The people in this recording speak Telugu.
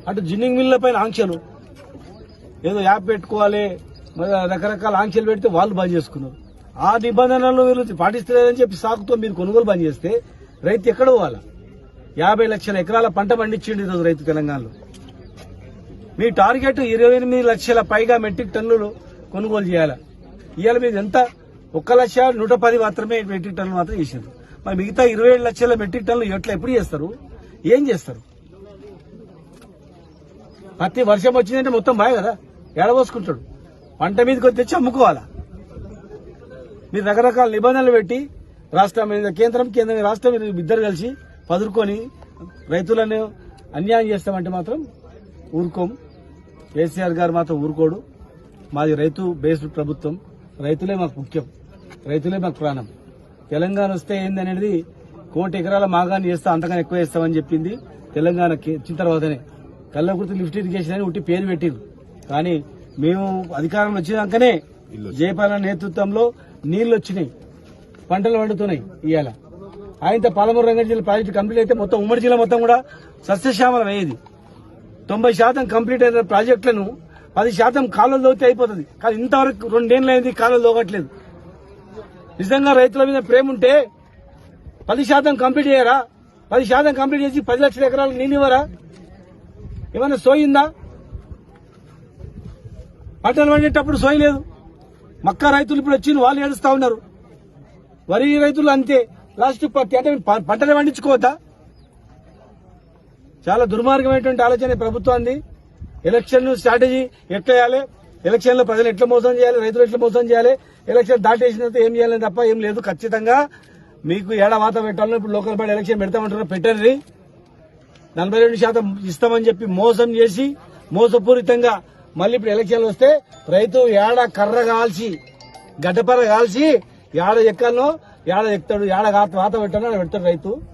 అటు జిన్నింగ్ మిల్ల పైన ఆంక్షలు, ఏదో యాప్ పెట్టుకోవాలి, రకరకాల ఆంక్షలు పెడితే వాళ్ళు బంద్ చేసుకున్నారు. ఆ నిబంధనలు వీళ్ళు పాటిస్తలేదని చెప్పి సాకుతో మీరు కొనుగోలు బంద్ చేస్తే రైతు ఎక్కడ పోవాలా? 50 లక్షల ఎకరాల పంట పండించిండు ఈరోజు రైతు తెలంగాణలో. మీ టార్గెట్ 28 లక్షల పైగా మెట్రిక్ టన్నులు కొనుగోలు చేయాలా. ఇవాళ మీరు ఎంత 1,110,000 మాత్రమే మెట్రిక్ టన్నులు మాత్రం చేశారు. మరి మిగతా 27 లక్షల మెట్రిక్ టన్నులు ఎప్పుడు చేస్తారు? ఏం చేస్తారు? ప్రతి వర్షం వచ్చిందంటే మొత్తం బాగా కదా, ఎడబోసుకుంటాడు. పంట మీదకి తెచ్చి అమ్ముకోవాలా. మీరు రకరకాల నిబంధనలు పెట్టి రాష్ట్రం మీద కేంద్రం రాష్ట్రం ఇద్దరు కలిసి పదురుకొని రైతులను అన్యాయం చేస్తామంటే మాత్రం ఊరుకోం. కేసీఆర్ గారు మాత్రం ఊరుకోడు. మాది రైతు బేస్డ్ ప్రభుత్వం. రైతులే మాకు ముఖ్యం, రైతులే మాకు ప్రాణం. తెలంగాణ వస్తే ఏందనేది 1 కోటి ఎకరాల మాగాన్ని చేస్తా, అంతకన్నా ఎక్కువ చేస్తామని చెప్పింది. తెలంగాణకి వచ్చిన తర్వాతనే కల్లకుర్తి లిఫ్ట్ ఇరిగేషన్ అని ఉట్టి పేరు పెట్టింది. కానీ మేము అధికారంలో వచ్చినాకనే జయపాలన నేతృత్వంలో నీళ్లు వచ్చినాయి, పంటలు పండుతున్నాయి. ఇవాళ ఆయనతో పాలమూరు రంగారెడ్డి జిల్లా ప్రాజెక్టు కంప్లీట్ అయితే మొత్తం ఉమ్మడి జిల్లా మొత్తం కూడా సస్యశ్యామలం అయ్యేది. 90% కంప్లీట్ అయిన ప్రాజెక్టులను 10% కాలువలు తవ్వితే అయిపోతుంది. కానీ ఇంతవరకు 2 ఏళ్లు అయింది, కాలువలు తవ్వట్లేదు. నిజంగా రైతుల మీద ప్రేమ ఉంటే 10% కంప్లీట్ చేయరా? 10% కంప్లీట్ చేసి 10 లక్షల ఎకరాలకు నీళ్ళు ఇవ్వరా? ఏమైనా సోయిందా? పంటలు పండేటప్పుడు సోయి లేదు. మక్కా రైతులు ఇప్పుడు వచ్చి వాళ్ళు ఏడుస్తా ఉన్నారు. వరి రైతులు అంతే. లాస్ట్ పత్తి అంటే పంటలు పండించుకోవద్దా? చాలా దుర్మార్గమైనటువంటి ఆలోచన ప్రభుత్వాన్ని. ఎలక్షన్ స్ట్రాటజీ ఎట్లా చేయాలి, ఎలక్షన్ లో ప్రజలు ఎట్లా మోసం చేయాలి, రైతులు ఎట్లా మోసం చేయాలి, ఎలక్షన్ దాటేసిన ఏం చేయాలని తప్ప ఏం లేదు. ఖచ్చితంగా మీకు ఏడావాత పెట్టాలని ఇప్పుడు లోకల్ బాడీ ఎలక్షన్ పెడతామంటారు, పెట్టండి. 42% ఇస్తామని చెప్పి మోసం చేసి మోసపూరితంగా మళ్ళీ ఇప్పుడు ఎలక్షన్లు వస్తే రైతు ఏడ కర్ర కాల్చి గడ్డపర్ర కాల్చి ఏడ ఎక్కడనో ఏడ ఎక్కుతాడు, ఏడ వాత పెట్టానో పెడతాడు రైతు.